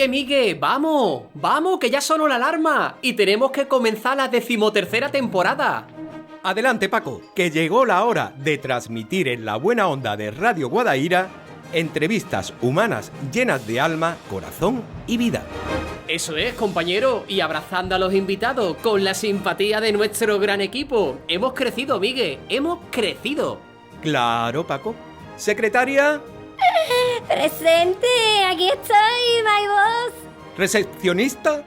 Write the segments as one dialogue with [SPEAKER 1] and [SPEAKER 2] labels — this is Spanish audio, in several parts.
[SPEAKER 1] Migue, vamos, que ya sonó la alarma y tenemos que comenzar la 13ª temporada.
[SPEAKER 2] Adelante, Paco, que llegó la hora de transmitir en la buena onda de Radio Guadaira entrevistas humanas llenas de alma, corazón y vida.
[SPEAKER 1] Eso es, compañero, y abrazando a los invitados con la simpatía de nuestro gran equipo. Hemos crecido, Migue, hemos crecido.
[SPEAKER 2] Claro, Paco. Secretaria.
[SPEAKER 3] Presente, aquí estoy, my boss.
[SPEAKER 2] Recepcionista.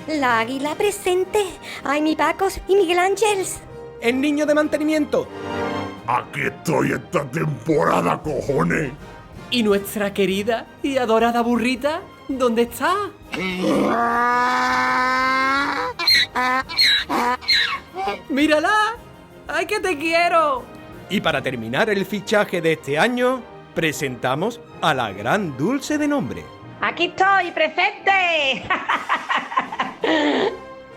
[SPEAKER 3] La águila presente. Ay, mi Pacos y Miguel Ángels.
[SPEAKER 2] El niño de mantenimiento.
[SPEAKER 4] Aquí estoy esta temporada, cojones.
[SPEAKER 1] ¿Y nuestra querida y adorada burrita? ¿Dónde está? ¡Mírala! ¡Ay, que te quiero!
[SPEAKER 2] Y para terminar el fichaje de este año, presentamos a la gran Dulce de nombre.
[SPEAKER 5] ¡Aquí estoy, presente!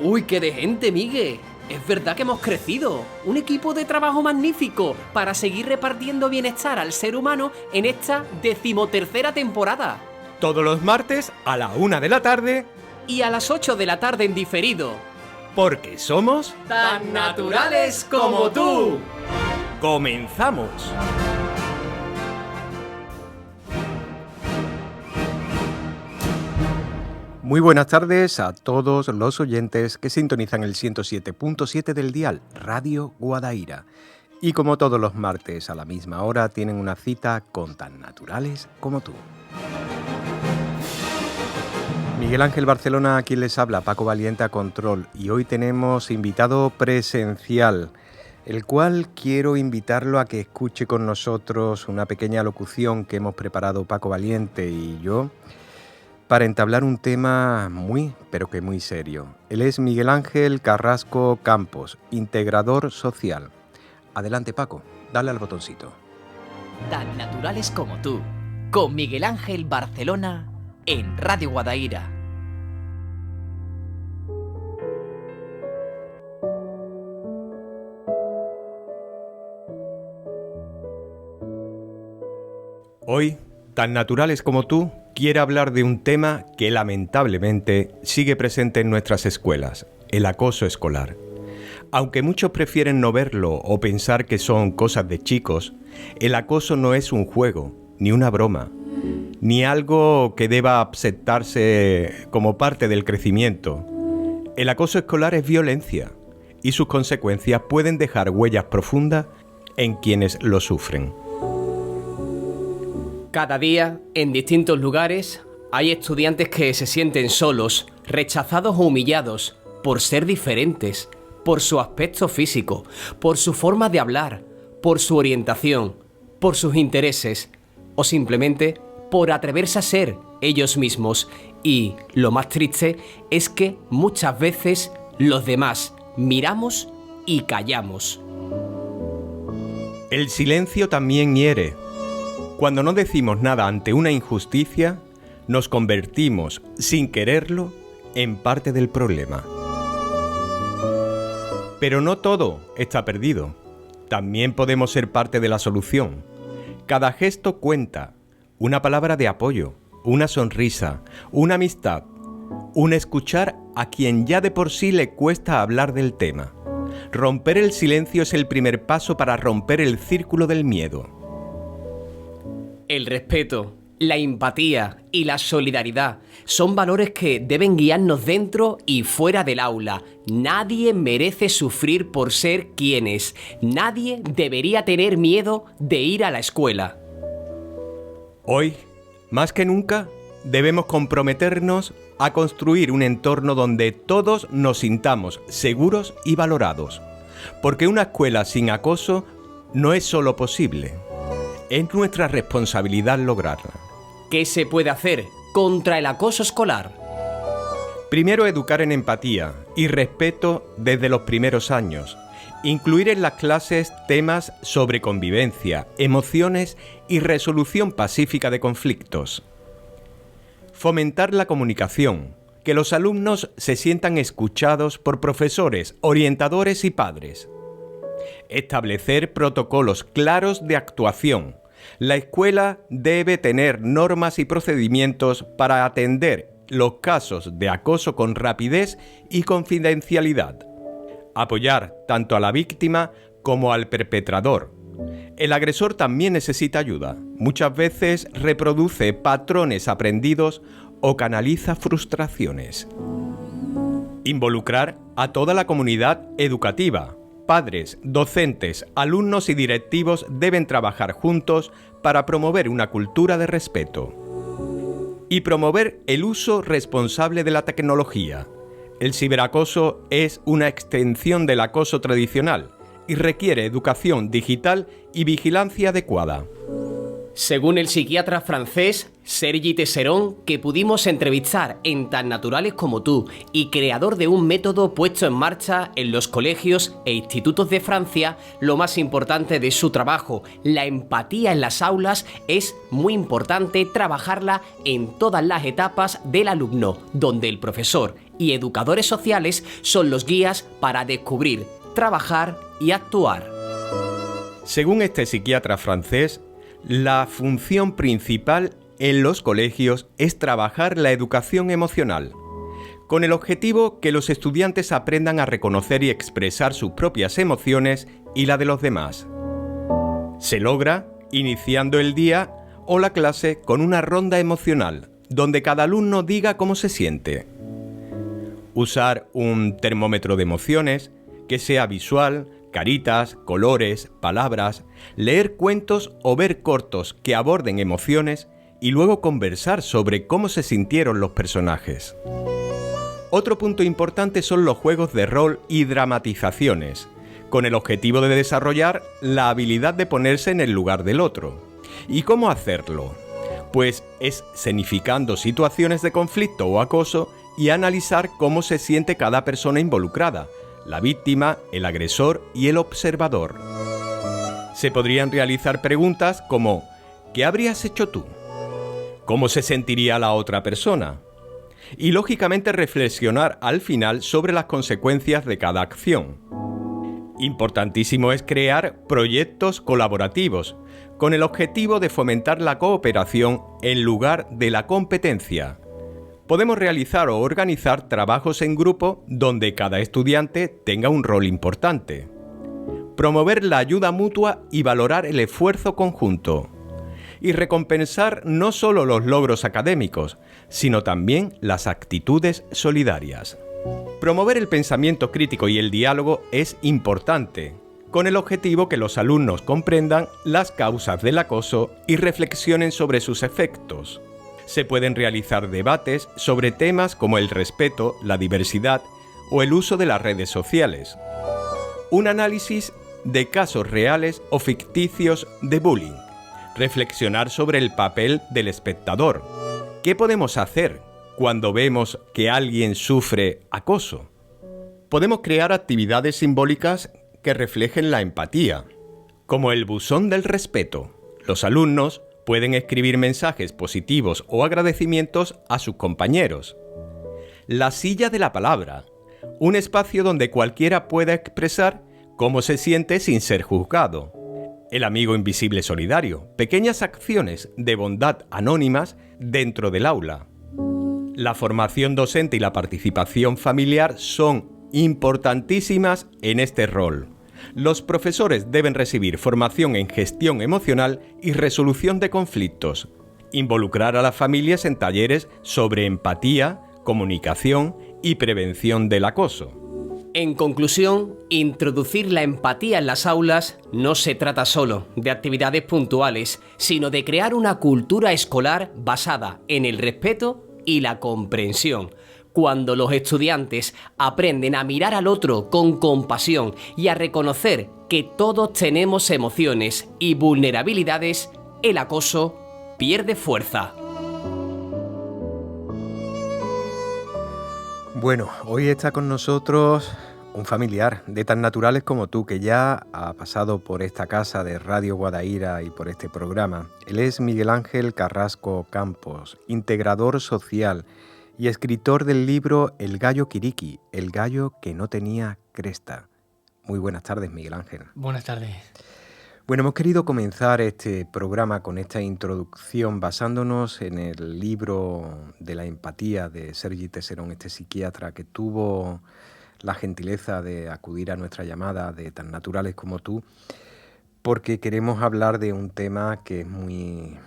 [SPEAKER 1] ¡Uy, qué de gente, Migue! Es verdad que hemos crecido. Un equipo de trabajo magnífico para seguir repartiendo bienestar al ser humano en esta 13ª temporada.
[SPEAKER 2] Todos los martes a la 1 de la tarde
[SPEAKER 1] y a las 8 de la tarde en diferido.
[SPEAKER 2] Porque somos
[SPEAKER 1] tan naturales como tú.
[SPEAKER 2] ¡Comenzamos! Muy buenas tardes a todos los oyentes que sintonizan el 107.7 del dial Radio Guadaira. Y como todos los martes a la misma hora tienen una cita con tan naturales como tú. Miguel Ángel Barcelona, a quien les habla, Paco Valiente a control, y hoy tenemos invitado presencial, el cual quiero invitarlo a que escuche con nosotros una pequeña locución que hemos preparado Paco Valiente y yo para entablar un tema muy, pero que muy serio. Él es Miguel Ángel Carrasco Campos, integrador social. Adelante, Paco, dale al botoncito.
[SPEAKER 6] Tan naturales como tú, con Miguel Ángel Barcelona en Radio Guadaira.
[SPEAKER 2] Hoy, tan naturales como tú, quiere hablar de un tema que lamentablemente sigue presente en nuestras escuelas, el acoso escolar. Aunque muchos prefieren no verlo o pensar que son cosas de chicos, el acoso no es un juego, ni una broma, ni algo que deba aceptarse como parte del crecimiento. El acoso escolar es violencia y sus consecuencias pueden dejar huellas profundas en quienes lo sufren.
[SPEAKER 1] Cada día, en distintos lugares, hay estudiantes que se sienten solos, rechazados o humillados por ser diferentes, por su aspecto físico, por su forma de hablar, por su orientación, por sus intereses o simplemente por atreverse a ser ellos mismos. Y lo más triste es que muchas veces los demás miramos y callamos.
[SPEAKER 2] El silencio también hiere. Cuando no decimos nada ante una injusticia, nos convertimos, sin quererlo, en parte del problema. Pero no todo está perdido. También podemos ser parte de la solución. Cada gesto cuenta. Una palabra de apoyo, una sonrisa, una amistad, un escuchar a quien ya de por sí le cuesta hablar del tema. Romper el silencio es el primer paso para romper el círculo del miedo.
[SPEAKER 1] El respeto, la empatía y la solidaridad son valores que deben guiarnos dentro y fuera del aula. Nadie merece sufrir por ser quien es. Nadie debería tener miedo de ir a la escuela.
[SPEAKER 2] Hoy, más que nunca, debemos comprometernos a construir un entorno donde todos nos sintamos seguros y valorados. Porque una escuela sin acoso no es solo posible. Es nuestra responsabilidad lograrla.
[SPEAKER 1] ¿Qué se puede hacer contra el acoso escolar?
[SPEAKER 2] Primero, educar en empatía y respeto desde los primeros años. Incluir en las clases temas sobre convivencia, emociones y resolución pacífica de conflictos. Fomentar la comunicación, que los alumnos se sientan escuchados por profesores, orientadores y padres. Establecer protocolos claros de actuación, La escuela debe tener normas y procedimientos para atender los casos de acoso con rapidez y confidencialidad. Apoyar tanto a la víctima como al perpetrador. El agresor también necesita ayuda. Muchas veces reproduce patrones aprendidos o canaliza frustraciones. Involucrar a toda la comunidad educativa. Padres, docentes, alumnos y directivos deben trabajar juntos para promover una cultura de respeto. Y promover el uso responsable de la tecnología. El ciberacoso es una extensión del acoso tradicional y requiere educación digital y vigilancia adecuada.
[SPEAKER 1] Según el psiquiatra francés Sergi Tesseron, que pudimos entrevistar en Tan Naturales como Tú y creador de un método puesto en marcha en los colegios e institutos de Francia, lo más importante de su trabajo, la empatía en las aulas, es muy importante trabajarla en todas las etapas del alumno, donde el profesor y educadores sociales son los guías para descubrir, trabajar y actuar.
[SPEAKER 2] Según este psiquiatra francés, la función principal en los colegios es trabajar la educación emocional, con el objetivo que los estudiantes aprendan a reconocer y expresar sus propias emociones y la de los demás. Se logra iniciando el día o la clase con una ronda emocional, donde cada alumno diga cómo se siente. Usar un termómetro de emociones que sea visual, caritas, colores, palabras, leer cuentos o ver cortos que aborden emociones y luego conversar sobre cómo se sintieron los personajes. Otro punto importante son los juegos de rol y dramatizaciones, con el objetivo de desarrollar la habilidad de ponerse en el lugar del otro. ¿Y cómo hacerlo? Pues escenificando situaciones de conflicto o acoso y analizar cómo se siente cada persona involucrada, la víctima, el agresor y el observador. Se podrían realizar preguntas como ¿qué habrías hecho tú? ¿Cómo se sentiría la otra persona? Y lógicamente reflexionar al final sobre las consecuencias de cada acción. Importantísimo es crear proyectos colaborativos con el objetivo de fomentar la cooperación en lugar de la competencia. Podemos realizar o organizar trabajos en grupo donde cada estudiante tenga un rol importante. Promover la ayuda mutua y valorar el esfuerzo conjunto. Y recompensar no solo los logros académicos, sino también las actitudes solidarias. Promover el pensamiento crítico y el diálogo es importante, con el objetivo que los alumnos comprendan las causas del acoso y reflexionen sobre sus efectos. Se pueden realizar debates sobre temas como el respeto, la diversidad o el uso de las redes sociales. Un análisis de casos reales o ficticios de bullying. Reflexionar sobre el papel del espectador. ¿Qué podemos hacer cuando vemos que alguien sufre acoso? Podemos crear actividades simbólicas que reflejen la empatía, como el buzón del respeto. Los alumnos pueden escribir mensajes positivos o agradecimientos a sus compañeros. La silla de la palabra, un espacio donde cualquiera pueda expresar cómo se siente sin ser juzgado. El amigo invisible solidario, pequeñas acciones de bondad anónimas dentro del aula. La formación docente y la participación familiar son importantísimas en este rol. Los profesores deben recibir formación en gestión emocional y resolución de conflictos. Involucrar a las familias en talleres sobre empatía, comunicación y prevención del acoso.
[SPEAKER 1] En conclusión, introducir la empatía en las aulas no se trata solo de actividades puntuales, sino de crear una cultura escolar basada en el respeto y la comprensión. Cuando los estudiantes aprenden a mirar al otro con compasión y a reconocer que todos tenemos emociones y vulnerabilidades, el acoso pierde fuerza.
[SPEAKER 2] Bueno, hoy está con nosotros un familiar de Tan Naturales como Tú, que ya ha pasado por esta casa de Radio Guadaira y por este programa. Él es Miguel Ángel Carrasco Campos, integrador social y escritor del libro El gallo Quiriqui, el gallo que no tenía cresta. Muy buenas tardes, Miguel Ángel.
[SPEAKER 7] Buenas tardes.
[SPEAKER 2] Bueno, hemos querido comenzar este programa con esta introducción basándonos en el libro de la empatía de Sergi Teserón, este psiquiatra que tuvo la gentileza de acudir a nuestra llamada de Tan Naturales como Tú, porque queremos hablar de un tema que es muy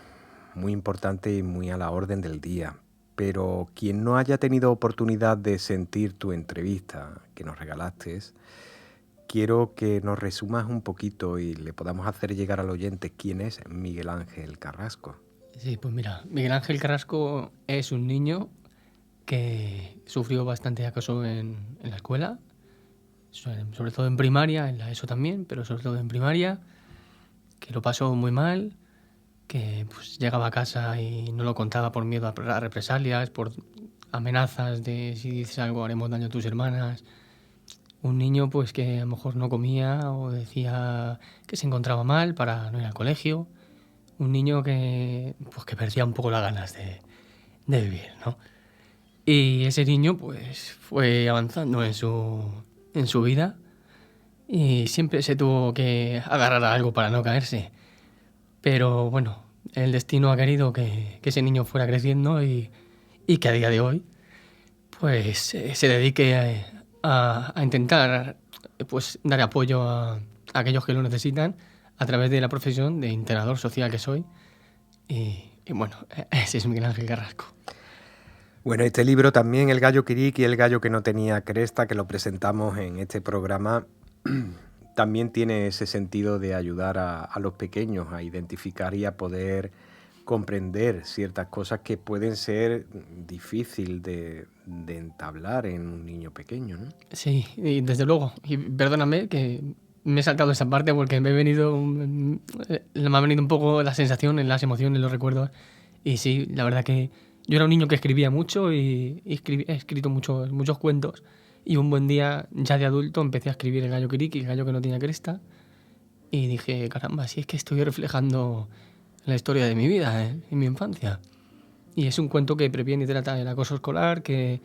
[SPEAKER 2] importante y muy a la orden del día. Pero quien no haya tenido oportunidad de sentir tu entrevista que nos regalaste, quiero que nos resumas un poquito y le podamos hacer llegar al oyente quién es Miguel Ángel Carrasco.
[SPEAKER 7] Sí, pues mira, Miguel Ángel Carrasco es un niño que sufrió bastante acoso en la escuela, sobre todo en primaria, en la ESO también, pero sobre todo en primaria, que lo pasó muy mal, que pues llegaba a casa y no lo contaba por miedo a represalias, por amenazas de si dices algo haremos daño a tus hermanas. Un niño pues que a lo mejor no comía o decía que se encontraba mal para no ir al colegio. Un niño que perdía un poco las ganas de vivir, ¿no? Y ese niño pues fue avanzando en su vida y siempre se tuvo que agarrar a algo para no caerse. Pero bueno, el destino ha querido que ese niño fuera creciendo y que a día de hoy pues se dedique a intentar pues dar apoyo a aquellos que lo necesitan a través de la profesión de integrador social que soy. Y bueno, ese es Miguel Ángel Carrasco.
[SPEAKER 2] Bueno, este libro también, El gallo Quiriqui, el gallo que no tenía cresta, que lo presentamos en este programa, también tiene ese sentido de ayudar a los pequeños a identificar y a poder comprender ciertas cosas que pueden ser difícil de entablar en un niño pequeño, ¿no?
[SPEAKER 7] Sí, y desde luego. Y perdóname que me he saltado esa parte porque me ha venido un poco la sensación, en las emociones, los recuerdos. Y sí, la verdad que yo era un niño que escribía mucho y he escrito muchos cuentos. Y un buen día, ya de adulto, empecé a escribir El gallo Quiriqui, el gallo que no tenía cresta. Y dije, caramba, si es que estoy reflejando la historia de mi vida, en mi infancia. Y es un cuento que previene y trata el acoso escolar, que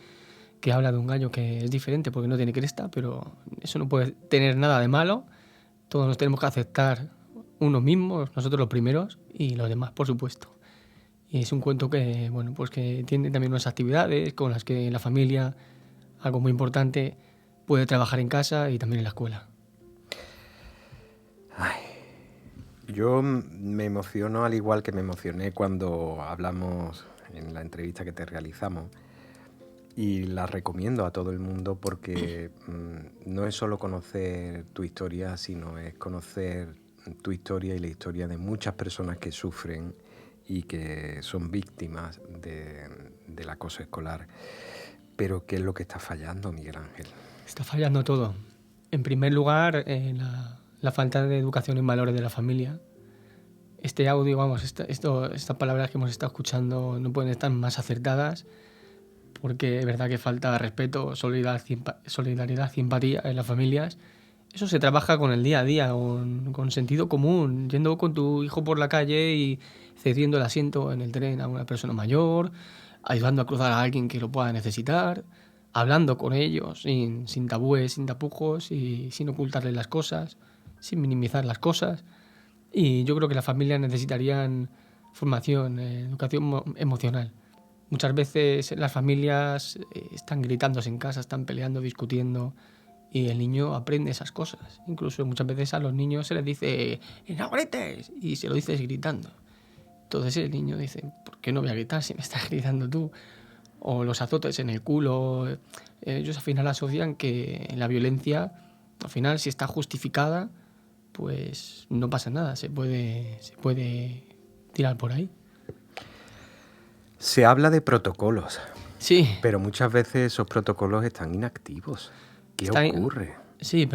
[SPEAKER 7] habla de un gallo que es diferente porque no tiene cresta, pero eso no puede tener nada de malo. Todos nos tenemos que aceptar unos mismos, nosotros los primeros, y los demás, por supuesto. Y es un cuento que, bueno, pues que tiene también unas actividades con las que la familia, algo muy importante, puede trabajar en casa y también en la escuela.
[SPEAKER 2] Ay, yo me emociono al igual que me emocioné cuando hablamos en la entrevista que te realizamos, y la recomiendo a todo el mundo porque no es solo conocer tu historia, sino es conocer tu historia y la historia de muchas personas que sufren y que son víctimas del acoso escolar. Pero ¿qué es lo que está fallando, Miguel Ángel?
[SPEAKER 7] Está fallando todo. En primer lugar, la falta de educación en valores de la familia. Este audio, vamos, estas palabras que hemos estado escuchando no pueden estar más acertadas, porque es verdad que falta respeto, solidaridad y empatía en las familias. Eso se trabaja con el día a día, con sentido común, yendo con tu hijo por la calle y cediendo el asiento en el tren a una persona mayor, ayudando a cruzar a alguien que lo pueda necesitar, hablando con ellos sin tabúes, sin tapujos y sin ocultarles las cosas, sin minimizar las cosas. Y yo creo que las familias necesitarían formación, educación emocional. Muchas veces las familias están gritándose en casa, están peleando, discutiendo, y el niño aprende esas cosas. Incluso muchas veces a los niños se les dice ¡no grites! Y se lo dices gritando. Entonces el niño dice, ¿por qué no voy a gritar si me estás gritando tú? O los azotes en el culo. Ellos al final asocian que la violencia, al final, si está justificada, pues no pasa nada, se puede tirar por ahí.
[SPEAKER 2] Se habla de protocolos.
[SPEAKER 7] Sí.
[SPEAKER 2] Pero muchas veces esos protocolos están inactivos. ¿Qué ocurre?
[SPEAKER 7] Sí,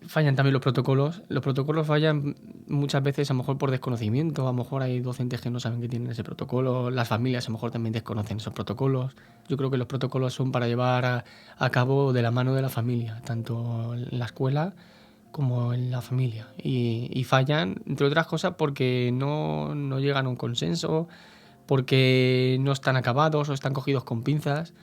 [SPEAKER 7] fallan también los protocolos. Los protocolos fallan muchas veces a lo mejor por desconocimiento. A lo mejor hay docentes que no saben que tienen ese protocolo. Las familias a lo mejor también desconocen esos protocolos. Yo creo que los protocolos son para llevar a cabo de la mano de la familia, tanto en la escuela como en la familia. Y fallan, entre otras cosas, porque no llegan a un consenso, porque no están acabados o están cogidos con pinzas.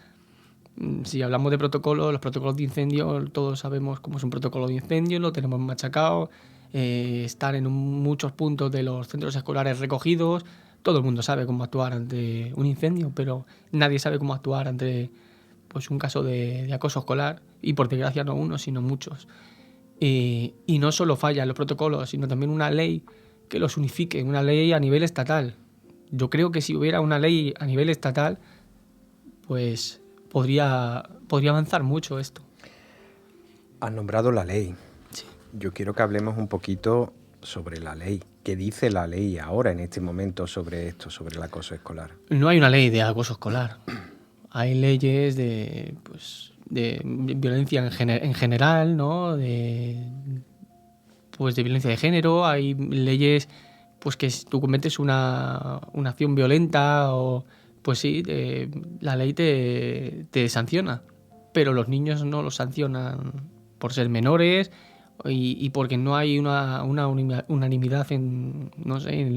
[SPEAKER 7] Si hablamos de protocolos, los protocolos de incendio, todos sabemos cómo es un protocolo de incendio, lo tenemos machacado. estar en muchos puntos de los centros escolares recogidos. Todo el mundo sabe cómo actuar ante un incendio, pero nadie sabe cómo actuar ante pues, un caso de acoso escolar, y por desgracia no uno, sino muchos. Y no solo fallan los protocolos, sino también una ley que los unifique, una ley a nivel estatal. Yo creo que si hubiera una ley a nivel estatal, pues podría avanzar mucho esto.
[SPEAKER 2] Has nombrado la ley.
[SPEAKER 7] Sí.
[SPEAKER 2] Yo quiero que hablemos un poquito sobre la ley. ¿Qué dice la ley ahora, en este momento, sobre esto, sobre el acoso escolar?
[SPEAKER 7] No hay una ley de acoso escolar. Hay leyes de violencia en general, ¿no? De violencia de género. Hay leyes pues que si tú cometes una acción violenta, o pues sí, la ley te sanciona. Pero los niños no los sancionan por ser menores y porque no hay una unanimidad en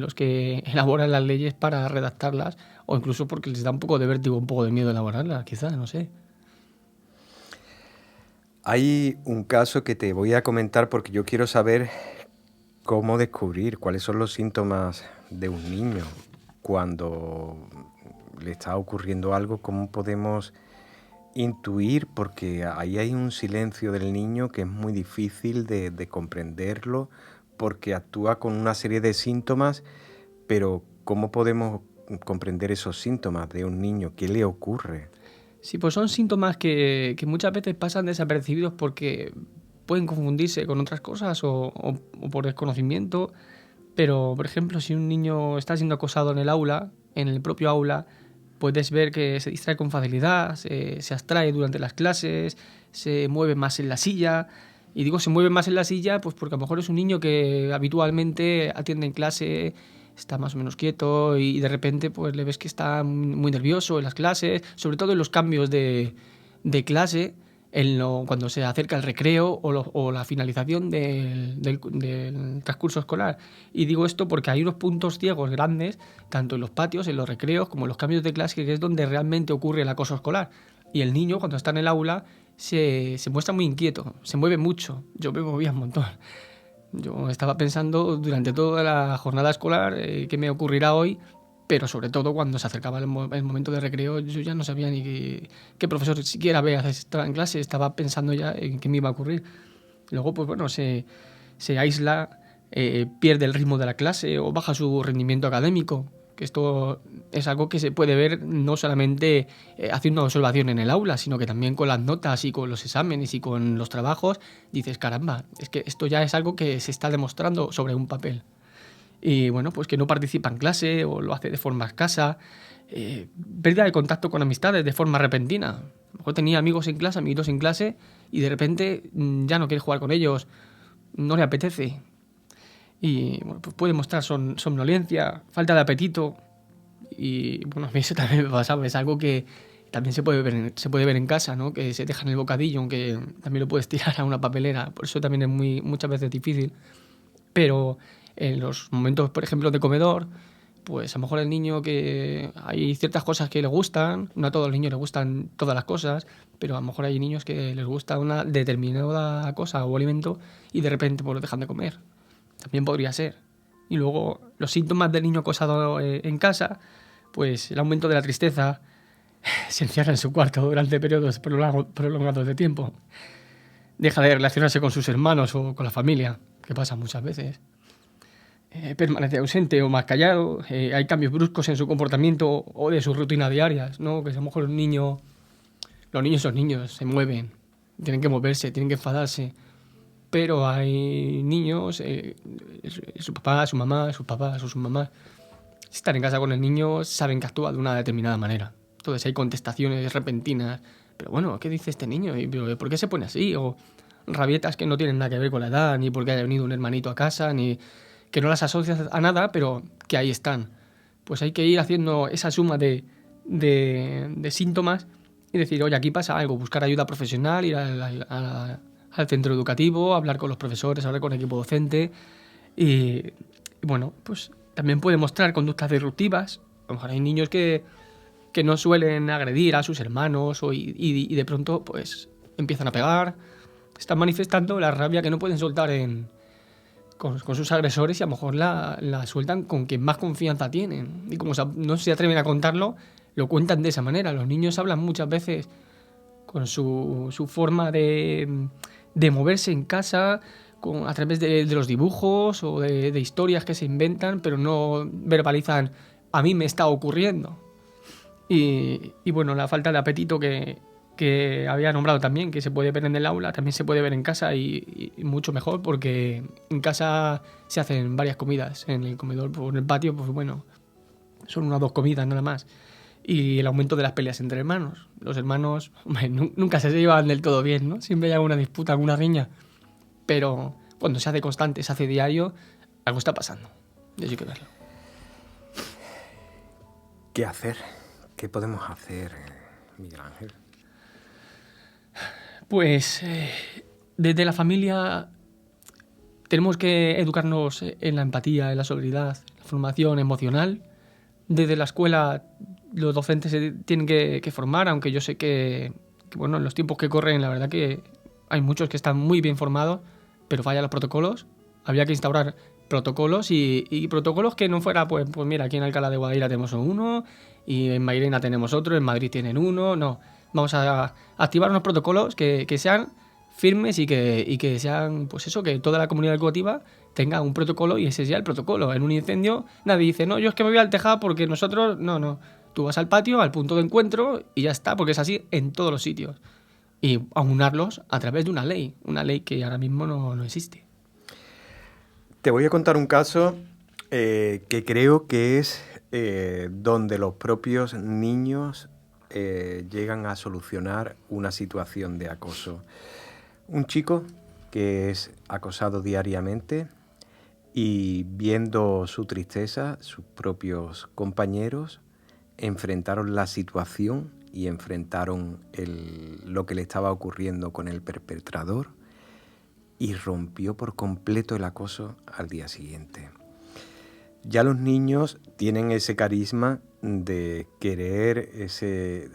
[SPEAKER 7] los que elaboran las leyes para redactarlas, o incluso porque les da un poco de vértigo, un poco de miedo elaborarlas, quizás, no sé.
[SPEAKER 2] Hay un caso que te voy a comentar porque yo quiero saber cómo descubrir cuáles son los síntomas de un niño cuando le está ocurriendo algo, cómo podemos intuir, porque ahí hay un silencio del niño que es muy difícil de comprenderlo, porque actúa con una serie de síntomas, pero ¿cómo podemos comprender esos síntomas de un niño? ¿Qué le ocurre?
[SPEAKER 7] Sí, pues son síntomas que muchas veces pasan desapercibidos porque pueden confundirse con otras cosas o por desconocimiento. Pero, por ejemplo, si un niño está siendo acosado en el aula, en el propio aula, puedes ver que se distrae con facilidad, se abstrae durante las clases, se mueve más en la silla. Y digo se mueve más en la silla pues porque a lo mejor es un niño que habitualmente atiende en clase, está más o menos quieto, y de repente pues le ves que está muy nervioso en las clases, sobre todo en los cambios de clase, cuando se acerca el recreo o la finalización del transcurso escolar. Y digo esto porque hay unos puntos ciegos grandes, tanto en los patios, en los recreos, como en los cambios de clase, que es donde realmente ocurre el acoso escolar. Y el niño, cuando está en el aula, se muestra muy inquieto, se mueve mucho. Yo me movía un montón. Yo estaba pensando durante toda la jornada escolar qué me ocurrirá hoy, pero sobre todo cuando se acercaba el momento de recreo, yo ya no sabía ni qué profesor siquiera estaba en clase, estaba pensando ya en qué me iba a ocurrir. Luego, pues bueno, se aísla, pierde el ritmo de la clase o baja su rendimiento académico, que esto es algo que se puede ver no solamente haciendo observación en el aula, sino que también con las notas y con los exámenes y con los trabajos. Dices, caramba, es que esto ya es algo que se está demostrando sobre un papel. Y bueno, pues que no participa en clase o lo hace de forma escasa, pérdida de contacto con amistades de forma repentina. A lo mejor tenía amigos en clase, amiguitos en clase, y de repente ya no quiere jugar con ellos, no le apetece. Y bueno, pues puede mostrar somnolencia, falta de apetito. Y bueno, a mí eso también me pasaba, es algo que también se puede ver en casa, ¿no? Que se deja en el bocadillo, aunque también lo puedes tirar a una papelera, por eso también es muchas veces difícil. Pero en los momentos, por ejemplo, de comedor, pues a lo mejor el niño, que hay ciertas cosas que le gustan, no a todos los niños les gustan todas las cosas, pero a lo mejor hay niños que les gusta una determinada cosa o alimento y de repente pues lo dejan de comer. También podría ser. Y luego los síntomas del niño acosado en casa, pues el aumento de la tristeza, se encierra en su cuarto durante periodos prolongados de tiempo, deja de relacionarse con sus hermanos o con la familia, que pasa muchas veces. Permanece ausente o más callado, hay cambios bruscos en su comportamiento o de sus rutinas diarias, ¿no? Que a lo mejor los niños son niños, se mueven, tienen que moverse, tienen que enfadarse, pero hay niños, su papá, su mamá, sus papás o sus mamás, si están en casa con el niño, saben que actúa de una determinada manera. Entonces hay contestaciones repentinas, pero bueno, ¿qué dice este niño? ¿Por qué se pone así? O rabietas que no tienen nada que ver con la edad, ni porque haya venido un hermanito a casa, ni que no las asocias a nada, pero que ahí están. Pues hay que ir haciendo esa suma de síntomas y decir, oye, aquí pasa algo, buscar ayuda profesional, ir al centro educativo, hablar con los profesores, hablar con el equipo docente. Y bueno, pues también puede mostrar conductas disruptivas. A lo mejor hay niños que no suelen agredir a sus hermanos y de pronto pues empiezan a pegar. Están manifestando la rabia que no pueden soltar en con sus agresores y a lo mejor la sueltan con quien más confianza tienen. Y como no se atreven a contarlo, lo cuentan de esa manera. Los niños hablan muchas veces con su forma de moverse en casa, a través de los dibujos o de historias que se inventan, pero no verbalizan a mí me está ocurriendo. Y bueno, la falta de apetito que había nombrado también, que se puede ver en el aula, también se puede ver en casa y mucho mejor, porque en casa se hacen varias comidas. En el comedor, en el patio, pues bueno, son 1 o 2 comidas nada más. Y el aumento de las peleas entre hermanos. Los hermanos, hombre, nunca se llevan del todo bien, ¿no? Siempre hay alguna disputa, alguna riña. Pero cuando se hace constante, se hace diario, algo está pasando. Y eso hay que verlo.
[SPEAKER 2] ¿Qué hacer? ¿Qué podemos hacer, Miguel Ángel?
[SPEAKER 7] Pues desde la familia tenemos que educarnos en la empatía, en la solidaridad, la formación emocional. Desde la escuela los docentes se tienen que formar, aunque yo sé que bueno, en los tiempos que corren la verdad que hay muchos que están muy bien formados, pero fallan los protocolos. Había que instaurar protocolos y protocolos que no fuera, pues mira, aquí en Alcalá de Guadaira tenemos uno y en Mairena tenemos otro, en Madrid tienen uno, no. Vamos a activar unos protocolos que sean firmes y que sean, pues eso, que toda la comunidad educativa tenga un protocolo y ese sea el protocolo. En un incendio nadie dice, no, yo es que me voy al tejado porque nosotros, no. Tú vas al patio, al punto de encuentro y ya está, porque es así en todos los sitios. Y aunarlos a través de una ley que ahora mismo no existe.
[SPEAKER 2] Te voy a contar un caso que creo que es donde los propios niños llegan a solucionar una situación de acoso. Un chico que es acosado diariamente y viendo su tristeza, sus propios compañeros enfrentaron la situación y enfrentaron lo que le estaba ocurriendo con el perpetrador y rompió por completo el acoso al día siguiente. Ya los niños tienen ese carisma de querer,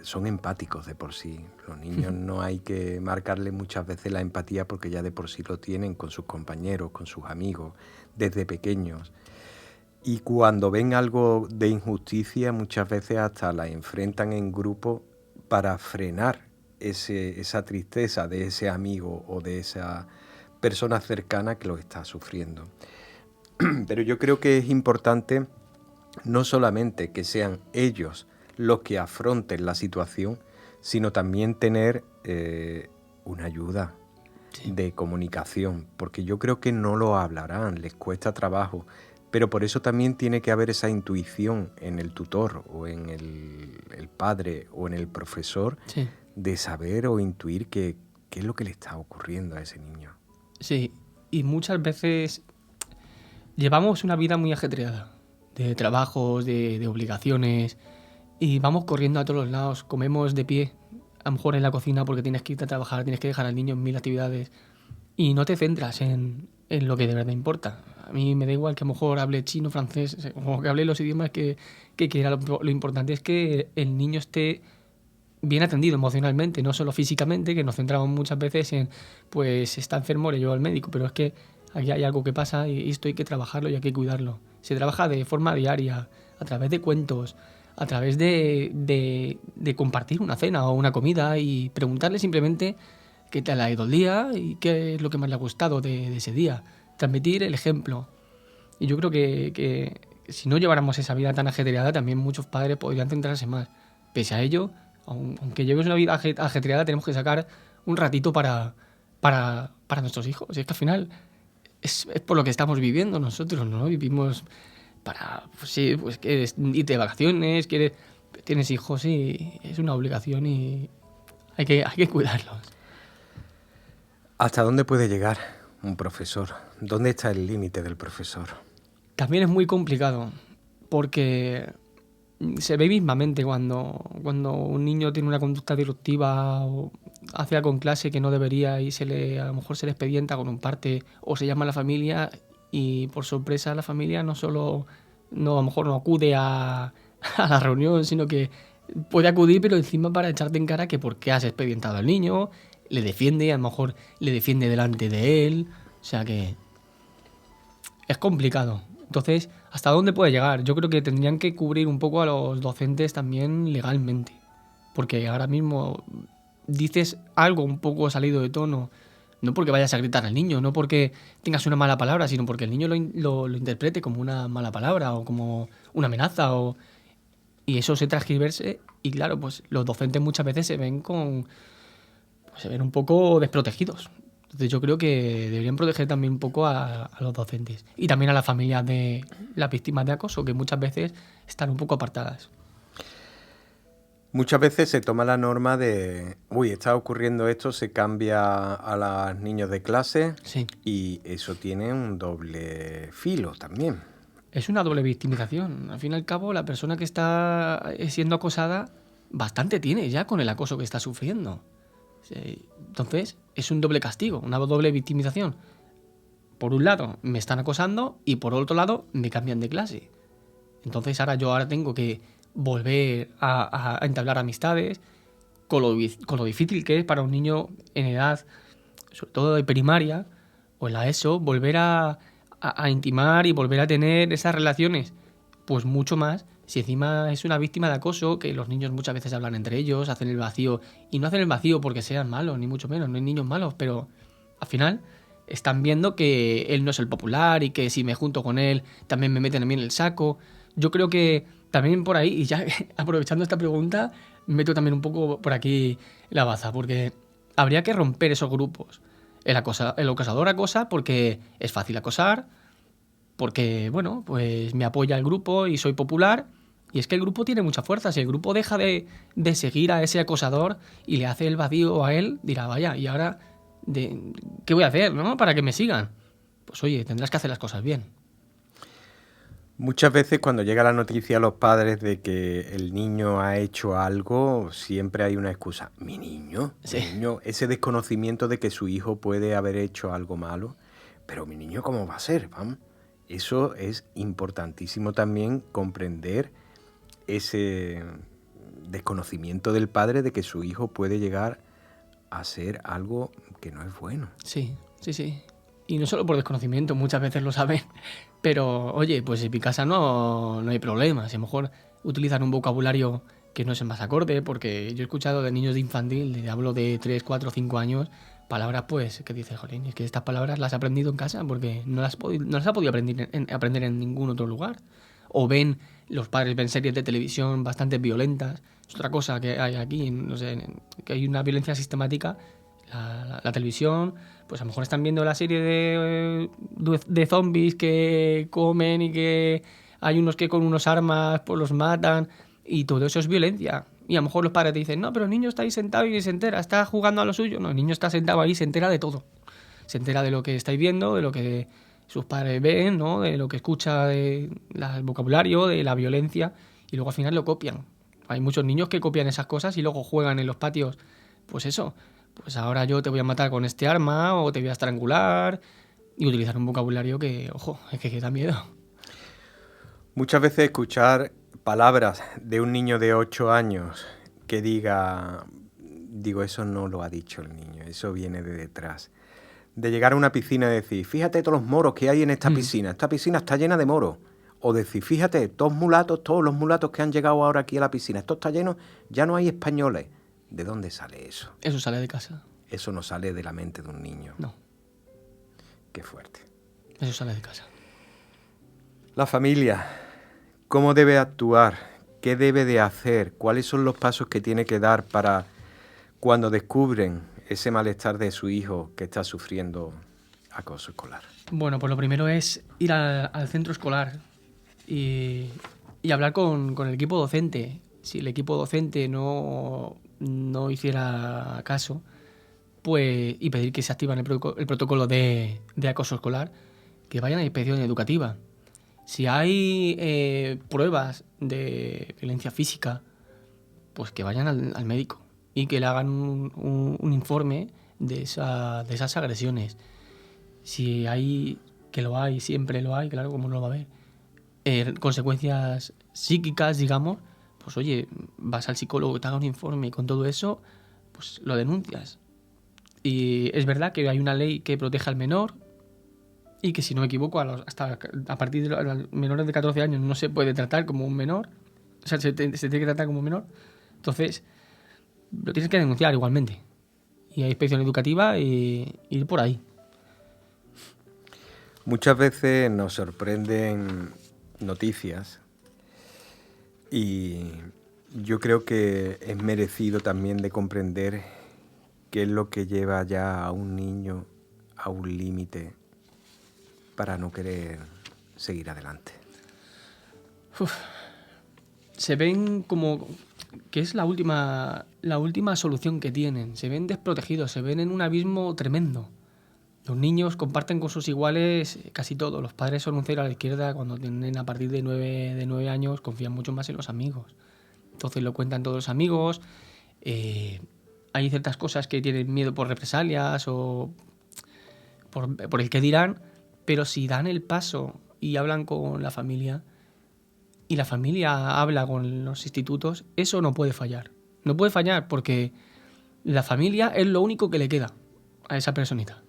[SPEAKER 2] son empáticos de por sí. Los niños no hay que marcarle muchas veces la empatía porque ya de por sí lo tienen con sus compañeros, con sus amigos, desde pequeños. Y cuando ven algo de injusticia, muchas veces hasta la enfrentan en grupo para frenar esa tristeza de ese amigo o de esa persona cercana que lo está sufriendo. Pero yo creo que es importante no solamente que sean ellos los que afronten la situación, sino también tener una ayuda de comunicación, porque yo creo que no lo hablarán, les cuesta trabajo, pero por eso también tiene que haber esa intuición en el tutor o en el padre o en el profesor, sí, de saber o intuir qué es lo que le está ocurriendo a ese niño.
[SPEAKER 7] Sí, y muchas veces llevamos una vida muy ajetreada, de trabajos, de obligaciones, y vamos corriendo a todos los lados, comemos de pie, a lo mejor en la cocina porque tienes que irte a trabajar, tienes que dejar al niño en 1000 actividades, y no te centras en lo que de verdad importa. A mí me da igual que a lo mejor hable chino, francés, o que hable los idiomas que quiera. Lo importante es que el niño esté bien atendido emocionalmente, no solo físicamente, que nos centramos muchas veces en, pues está enfermo, le llevo al médico, pero es que aquí hay algo que pasa y esto hay que trabajarlo y hay que cuidarlo. Se trabaja de forma diaria, a través de cuentos, a través de compartir una cena o una comida y preguntarle simplemente qué tal ha ido el día y qué es lo que más le ha gustado de ese día. Transmitir el ejemplo. Y yo creo que si no lleváramos esa vida tan ajetreada, también muchos padres podrían centrarse más. Pese a ello, aunque lleves una vida ajetreada, tenemos que sacar un ratito para nuestros hijos. Y es que al final es por lo que estamos viviendo nosotros, ¿no? Vivimos para, pues sí, pues quieres irte de vacaciones, tienes hijos y es una obligación y hay que cuidarlos.
[SPEAKER 2] ¿Hasta dónde puede llegar un profesor? ¿Dónde está el límite del profesor?
[SPEAKER 7] También es muy complicado porque se ve mismamente cuando un niño tiene una conducta disruptiva o hace algo en clase que no debería y a lo mejor se le expedienta con un parte o se llama a la familia y por sorpresa la familia a lo mejor no acude a la reunión, sino que puede acudir pero encima para echarte en cara que por qué has expedientado al niño, le defiende, a lo mejor le defiende delante de él, o sea que es complicado. Entonces, ¿hasta dónde puede llegar? Yo creo que tendrían que cubrir un poco a los docentes también legalmente. Porque ahora mismo dices algo un poco salido de tono, no porque vayas a gritar al niño, no porque tengas una mala palabra, sino porque el niño lo interprete como una mala palabra o como una amenaza. Y eso se transgiverse. Y claro, pues los docentes muchas veces se ven un poco desprotegidos. Entonces yo creo que deberían proteger también un poco a los docentes y también a las familias de las víctimas de acoso, que muchas veces están un poco apartadas.
[SPEAKER 2] Muchas veces se toma la norma de, está ocurriendo esto, se cambia a los niños de clase,
[SPEAKER 7] Sí.
[SPEAKER 2] Y eso tiene un doble filo también.
[SPEAKER 7] Es una doble victimización. Al fin y al cabo, la persona que está siendo acosada bastante tiene ya con el acoso que está sufriendo. Entonces, es un doble castigo, una doble victimización. Por un lado, me están acosando y por otro lado, me cambian de clase. Entonces, ahora tengo que volver a entablar amistades con lo difícil que es para un niño en edad, sobre todo de primaria o en la ESO, volver a intimar y volver a tener esas relaciones, pues mucho más. Si encima es una víctima de acoso, que los niños muchas veces hablan entre ellos, hacen el vacío, y no hacen el vacío porque sean malos, ni mucho menos, no hay niños malos, pero al final están viendo que él no es el popular y que si me junto con él también me meten a mí en el saco. Yo creo que también por ahí, y ya aprovechando esta pregunta, meto también un poco por aquí la baza, porque habría que romper esos grupos. El acosador acosa porque es fácil acosar, porque, bueno, pues me apoya el grupo y soy popular. Y es que el grupo tiene mucha fuerza. Si el grupo deja de seguir a ese acosador y le hace el vacío a él, dirá, vaya, ¿y ahora qué voy a hacer, no? Para que me sigan. Pues oye, tendrás que hacer las cosas bien.
[SPEAKER 2] Muchas veces cuando llega la noticia a los padres de que el niño ha hecho algo, siempre hay una excusa. ¿Mi niño?
[SPEAKER 7] Sí.
[SPEAKER 2] Mi niño, ese desconocimiento de que su hijo puede haber hecho algo malo. Pero mi niño, ¿cómo va a ser? Vamos. Eso es importantísimo también, comprender ese desconocimiento del padre de que su hijo puede llegar a ser algo que no es bueno.
[SPEAKER 7] Sí, sí, sí. Y no solo por desconocimiento, muchas veces lo saben. Pero, oye, pues en mi casa no hay problema. Si a lo mejor utilizan un vocabulario que no es el más acorde, porque yo he escuchado de niños de infantil, hablo de 3, 4, 5 años, palabras pues que dices, jolín, es que estas palabras las he aprendido en casa porque no las ha podido aprender en ningún otro lugar. O los padres ven series de televisión bastante violentas. Es otra cosa que hay aquí, no sé, que hay una violencia sistemática. La televisión, pues a lo mejor están viendo la serie de zombies que comen y que hay unos que con unos armas pues los matan y todo eso es violencia. Y a lo mejor los padres te dicen, no, pero el niño está ahí sentado y se entera, está jugando a lo suyo. No, el niño está sentado ahí y se entera de todo. Se entera de lo que estáis viendo, de lo que sus padres ven, ¿no? De lo que escucha, del vocabulario, de la violencia, y luego al final lo copian. Hay muchos niños que copian esas cosas y luego juegan en los patios. Pues eso, pues ahora yo te voy a matar con este arma o te voy a estrangular, y utilizar un vocabulario que, ojo, es que da miedo.
[SPEAKER 2] Muchas veces escuchar palabras de un niño de 8 años que digo, eso no lo ha dicho el niño, eso viene de detrás. De llegar a una piscina y decir, fíjate todos los moros que hay en esta piscina está llena de moros. O decir, fíjate, todos los mulatos que han llegado ahora aquí a la piscina, esto está lleno, ya no hay españoles. ¿De dónde sale eso?
[SPEAKER 7] Eso sale de casa.
[SPEAKER 2] Eso no sale de la mente de un niño.
[SPEAKER 7] No.
[SPEAKER 2] Qué fuerte.
[SPEAKER 7] Eso sale de casa.
[SPEAKER 2] La familia, ¿cómo debe actuar? ¿Qué debe de hacer? ¿Cuáles son los pasos que tiene que dar para cuando descubren ese malestar de su hijo que está sufriendo acoso escolar?
[SPEAKER 7] Bueno, pues lo primero es ir al centro escolar y hablar con el equipo docente. Si el equipo docente no hiciera caso, pues, y pedir que se active el protocolo de acoso escolar, que vayan a la inspección educativa. Si hay pruebas de violencia física, pues que vayan al médico y que le hagan un informe de esas agresiones. Si hay, que lo hay, siempre lo hay, claro, como no lo va a haber, consecuencias psíquicas, digamos, pues oye, vas al psicólogo, te haga un informe y con todo eso, pues lo denuncias. Y es verdad que hay una ley que protege al menor, y que, si no me equivoco, hasta a partir de los menores de 14 años no se puede tratar como un menor. O sea, se tiene que tratar como un menor. Entonces, lo tienes que denunciar igualmente. Y hay inspección educativa y ir por ahí.
[SPEAKER 2] Muchas veces nos sorprenden noticias y yo creo que es merecido también de comprender qué es lo que lleva ya a un niño a un límite para no querer seguir adelante.
[SPEAKER 7] Se ven como que es la última solución que tienen. Se ven desprotegidos, se ven en un abismo tremendo. Los niños comparten con sus iguales casi todo. Los padres son un cero a la izquierda. Cuando tienen a partir de 9 años confían mucho más en los amigos. Entonces lo cuentan todos los amigos. Hay ciertas cosas que tienen miedo por represalias o por el que dirán, pero si dan el paso y hablan con la familia y la familia habla con los institutos, eso no puede fallar. No puede fallar porque la familia es lo único que le queda a esa personita.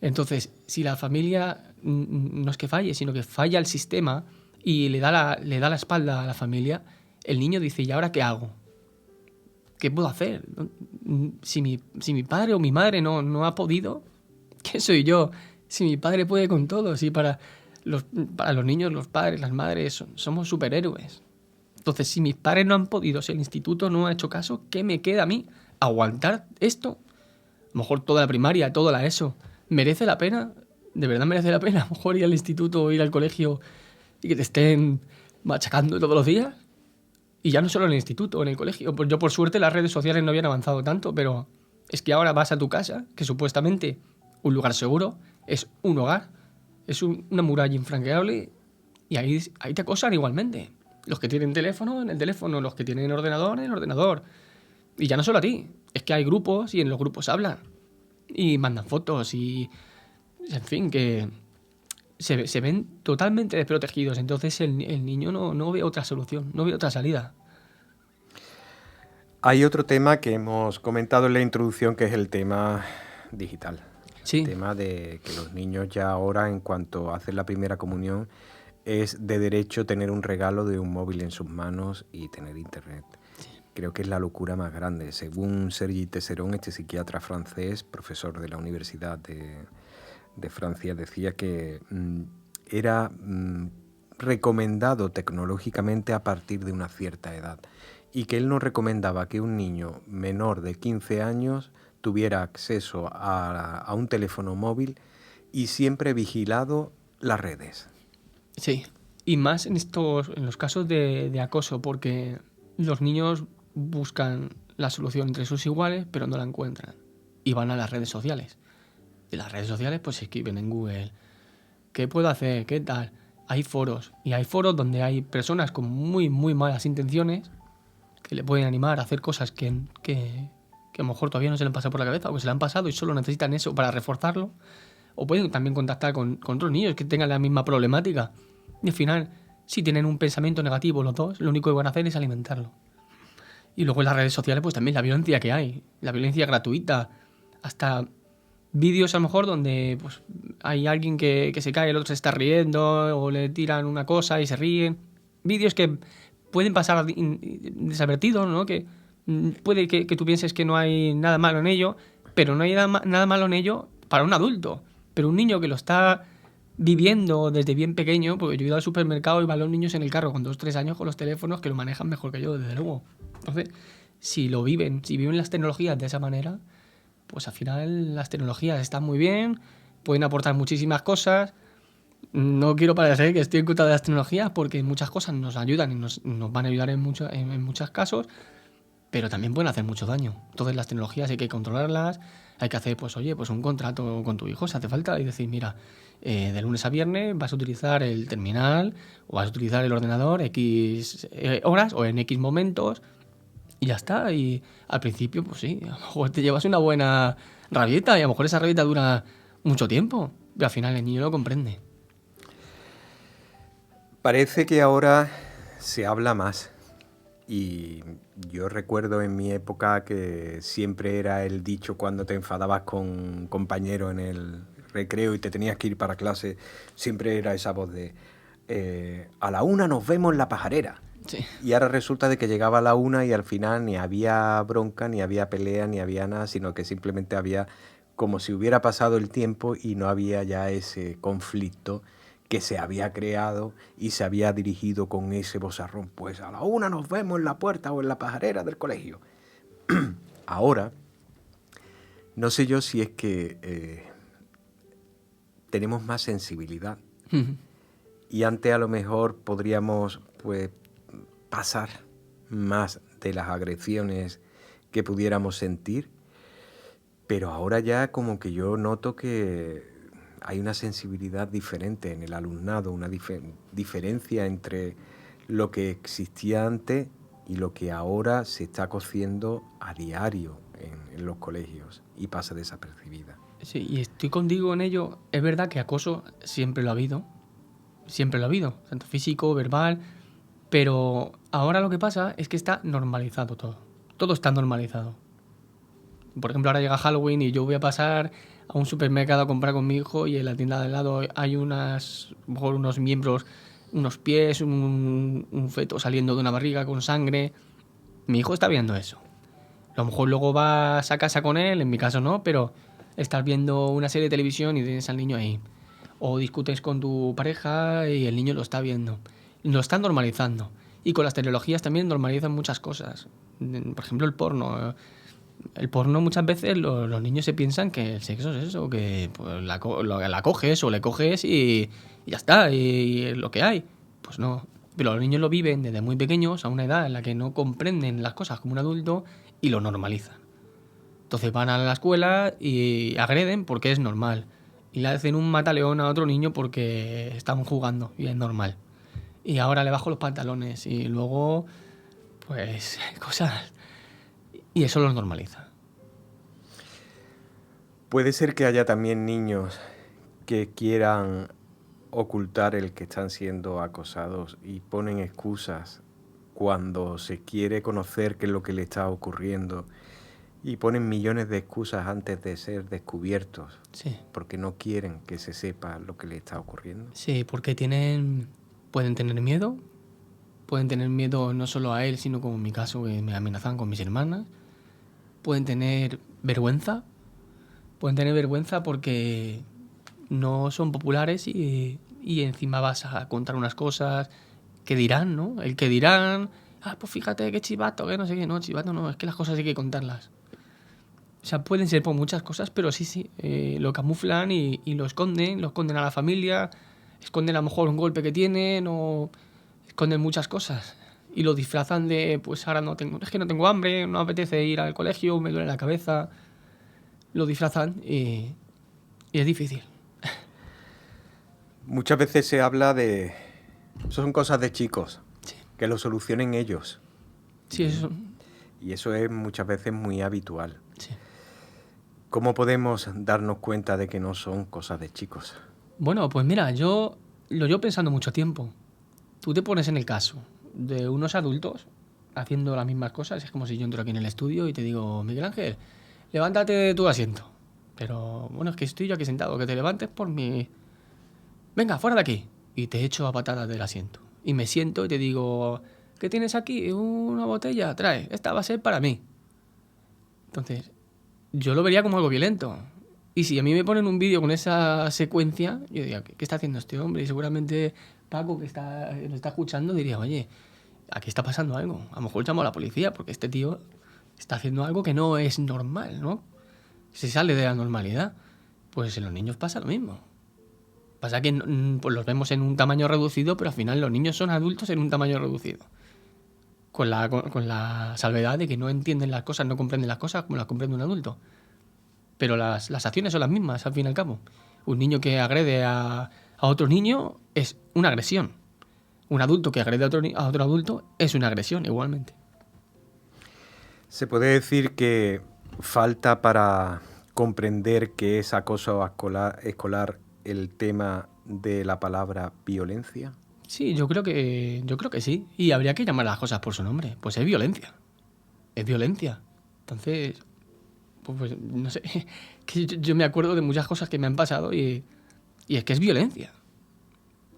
[SPEAKER 7] Entonces, si la familia no es que falle, sino que falla el sistema y le da la espalda a la familia, el niño dice, ¿y ahora qué hago? ¿Qué puedo hacer? Si mi padre o mi madre no ha podido, ¿qué soy yo? Si mi padre puede con todo, si para los niños, los padres, las madres, somos superhéroes. Entonces, si mis padres no han podido, si el instituto no ha hecho caso, ¿qué me queda a mí? ¿Aguantar esto? A lo mejor toda la primaria, toda la ESO. ¿Merece la pena? ¿De verdad merece la pena? A lo mejor ir al instituto o ir al colegio y que te estén machacando todos los días. Y ya no solo en el instituto, en el colegio. Yo, por suerte, las redes sociales no habían avanzado tanto, pero es que ahora vas a tu casa, que supuestamente un lugar seguro, es un hogar, es una muralla infranqueable, y ahí te acosan igualmente. Los que tienen teléfono, en el teléfono, los que tienen ordenador, en el ordenador. Y ya no solo a ti, es que hay grupos y en los grupos hablan. Y mandan fotos y... En fin, que se ven totalmente desprotegidos. Entonces el niño no ve otra solución, no ve otra salida.
[SPEAKER 2] Hay otro tema que hemos comentado en la introducción, que es el tema digital.
[SPEAKER 7] Sí.
[SPEAKER 2] El tema de que los niños ya ahora, en cuanto hacen la primera comunión, es de derecho tener un regalo de un móvil en sus manos y tener internet. Creo que es la locura más grande. Según Sergi Tesserón, este psiquiatra francés, profesor de la Universidad de Francia, decía que era recomendado tecnológicamente a partir de una cierta edad y que él no recomendaba que un niño menor de 15 años tuviera acceso a un teléfono móvil y siempre vigilado las redes.
[SPEAKER 7] Sí, y más en los casos de acoso, porque los niños buscan la solución entre sus iguales, pero no la encuentran. Y van a las redes sociales. Y las redes sociales pues escriben en Google, ¿qué puedo hacer? ¿Qué tal? Hay foros. Y hay foros donde hay personas con muy, muy malas intenciones que le pueden animar a hacer cosas que a lo mejor todavía no se le han pasado por la cabeza o que se le han pasado y solo necesitan eso para reforzarlo. O pueden también contactar con otros niños que tengan la misma problemática. Y al final, si tienen un pensamiento negativo los dos, lo único que van a hacer es alimentarlo. Y luego en las redes sociales, pues también la violencia que hay, la violencia gratuita, hasta vídeos a lo mejor donde pues hay alguien que se cae, el otro se está riendo, o le tiran una cosa y se ríen. Vídeos que pueden pasar desadvertidos, ¿no? Que puede que tú pienses que no hay nada malo en ello, pero no hay nada malo en ello para un adulto. Pero un niño que lo está viviendo desde bien pequeño, porque yo he ido al supermercado y van los niños en el carro con 2 o 3 años con los teléfonos que lo manejan mejor que yo, desde luego. Entonces, si viven las tecnologías de esa manera, pues al final las tecnologías están muy bien, pueden aportar muchísimas cosas. No quiero parecer que estoy en contra de las tecnologías porque muchas cosas nos ayudan y nos van a ayudar en muchos casos, pero también pueden hacer mucho daño. Entonces las tecnologías hay que controlarlas, hay que hacer pues un contrato con tu hijo si hace falta y decir, mira, de lunes a viernes vas a utilizar el terminal o vas a utilizar el ordenador X horas o en X momentos y ya está. Y al principio, pues sí, a lo mejor te llevas una buena rabieta y a lo mejor esa rabieta dura mucho tiempo, pero al final el niño lo comprende.
[SPEAKER 2] Parece que ahora se habla más y yo recuerdo en mi época que siempre era el dicho cuando te enfadabas con un compañero en el recreo y te tenías que ir para clase, siempre era esa voz de a la 1 nos vemos en la pajarera.
[SPEAKER 7] Sí.
[SPEAKER 2] Y ahora resulta de que llegaba a la 1 y al final ni había bronca, ni había pelea, ni había nada, sino que simplemente había como si hubiera pasado el tiempo y no había ya ese conflicto que se había creado y se había dirigido con ese vozarrón. Pues a la 1 nos vemos en la puerta o en la pajarera del colegio. Ahora, no sé yo si es que tenemos más sensibilidad. Y antes a lo mejor podríamos pues pasar más de las agresiones que pudiéramos sentir, pero ahora ya como que yo noto que hay una sensibilidad diferente en el alumnado, una diferencia entre lo que existía antes y lo que ahora se está cociendo a diario en los colegios y pasa desapercibida.
[SPEAKER 7] Sí, y estoy contigo en ello. Es verdad que acoso siempre lo ha habido, tanto físico, verbal, pero ahora lo que pasa es que está normalizado todo está normalizado. Por ejemplo, ahora llega Halloween y yo voy a pasar a un supermercado a comprar con mi hijo y en la tienda de al lado hay unos miembros, unos pies, un feto saliendo de una barriga con sangre. Mi hijo está viendo eso. A lo mejor luego vas a casa con él, en mi caso no, pero estás viendo una serie de televisión y tienes al niño ahí. O discutes con tu pareja y el niño lo está viendo. Lo están normalizando. Y con las tecnologías también normalizan muchas cosas. Por ejemplo, el porno. El porno muchas veces los niños se piensan que el sexo es eso, que pues, la coges o le coges y ya está, y es lo que hay. Pues no. Pero los niños lo viven desde muy pequeños, a una edad en la que no comprenden las cosas como un adulto y lo normalizan. Entonces van a la escuela y agreden porque es normal. Y le hacen un mataleón a otro niño porque están jugando y es normal. Y ahora le bajo los pantalones y luego, pues, cosas. Y eso los normaliza.
[SPEAKER 2] Puede ser que haya también niños que quieran ocultar el que están siendo acosados y ponen excusas cuando se quiere conocer qué es lo que le está ocurriendo y ponen millones de excusas antes de ser descubiertos.
[SPEAKER 7] Sí.
[SPEAKER 2] Porque no quieren que se sepa lo que le está ocurriendo.
[SPEAKER 7] Sí, porque pueden tener miedo. Pueden tener miedo no solo a él, sino como en mi caso, que me amenazan con mis hermanas. Pueden tener vergüenza. Pueden tener vergüenza porque no son populares y encima vas a contar unas cosas que dirán, ¿no? El que dirán, pues fíjate qué chivato, que no sé qué, no, chivato no, es que las cosas hay que contarlas. O sea, pueden ser por muchas cosas, pero sí, lo camuflan y lo esconden a la familia, esconden a lo mejor un golpe que tienen o esconden muchas cosas. Y lo disfrazan de, pues ahora es que no tengo hambre, no apetece ir al colegio, me duele la cabeza. Lo disfrazan y es difícil.
[SPEAKER 2] Muchas veces se habla de... Son cosas de chicos,
[SPEAKER 7] Sí.
[SPEAKER 2] que lo solucionen ellos.
[SPEAKER 7] Sí, eso.
[SPEAKER 2] Y eso es muchas veces muy habitual.
[SPEAKER 7] Sí.
[SPEAKER 2] ¿Cómo podemos darnos cuenta de que no son cosas de chicos?
[SPEAKER 7] Bueno, pues mira, yo lo llevo pensando mucho tiempo. Tú te pones en el caso de unos adultos haciendo las mismas cosas. Es como si yo entro aquí en el estudio y te digo, Miguel Ángel, levántate de tu asiento. Pero bueno, es que estoy yo aquí sentado, que te levantes por mí. Venga, fuera de aquí. Y te echo a patadas del asiento. Y me siento y te digo, ¿qué tienes aquí? ¿Una botella? Trae, esta va a ser para mí. Entonces, yo lo vería como algo violento. Y si a mí me ponen un vídeo con esa secuencia, yo diría, ¿qué está haciendo este hombre? Y seguramente Paco, que nos está escuchando, diría, oye, aquí está pasando algo. A lo mejor llamo a la policía porque este tío está haciendo algo que no es normal, ¿no? Se sale de la normalidad. Pues en los niños pasa lo mismo. Pasa que pues los vemos en un tamaño reducido, pero al final los niños son adultos en un tamaño reducido. Con la salvedad de que no entienden las cosas, no comprenden las cosas como las comprende un adulto. Pero las acciones son las mismas, al fin y al cabo. Un niño que agrede a otro niño es una agresión. Un adulto que agrede a otro adulto es una agresión igualmente.
[SPEAKER 2] ¿Se puede decir que falta para comprender que es acoso escolar el tema de la palabra violencia?
[SPEAKER 7] Sí, yo creo que sí. Y habría que llamar las cosas por su nombre. Pues es violencia. Es violencia. Entonces, Pues no sé, que yo me acuerdo de muchas cosas que me han pasado y es que es violencia.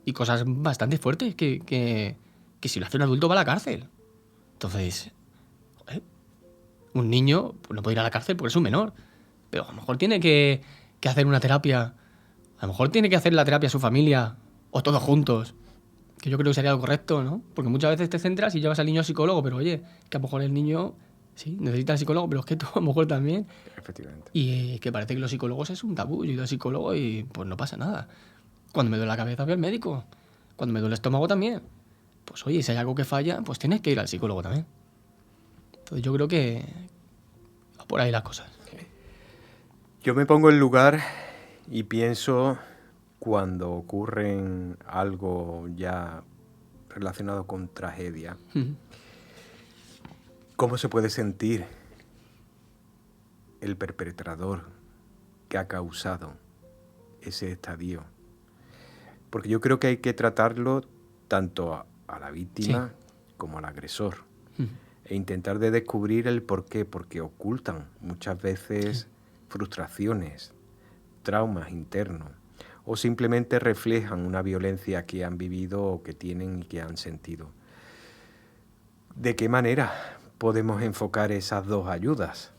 [SPEAKER 7] Y cosas bastante fuertes que si lo hace un adulto va a la cárcel. Entonces, joder, un niño pues no puede ir a la cárcel porque es un menor. Pero a lo mejor tiene que hacer una terapia. A lo mejor tiene que hacer la terapia a su familia o todos juntos. Que yo creo que sería lo correcto, ¿no? Porque muchas veces te centras y llevas al niño al psicólogo, pero oye, que a lo mejor el niño sí necesita al psicólogo, pero es que tú a lo mejor también.
[SPEAKER 2] Efectivamente.
[SPEAKER 7] Y que parece que los psicólogos es un tabú. Yo he ido al psicólogo y pues no pasa nada. Cuando me duele la cabeza voy al médico. Cuando me duele el estómago también. Pues oye, si hay algo que falla, pues tienes que ir al psicólogo también. Entonces yo creo que va por ahí las cosas.
[SPEAKER 2] Yo me pongo en lugar y pienso cuando ocurren algo ya relacionado con tragedia. ¿Cómo se puede sentir el perpetrador que ha causado ese estadio? Porque yo creo que hay que tratarlo tanto a la víctima como al agresor. E intentar de descubrir el por qué, porque ocultan muchas veces frustraciones, traumas internos, o simplemente reflejan una violencia que han vivido o que tienen y que han sentido. ¿De qué manera podemos enfocar esas dos ayudas?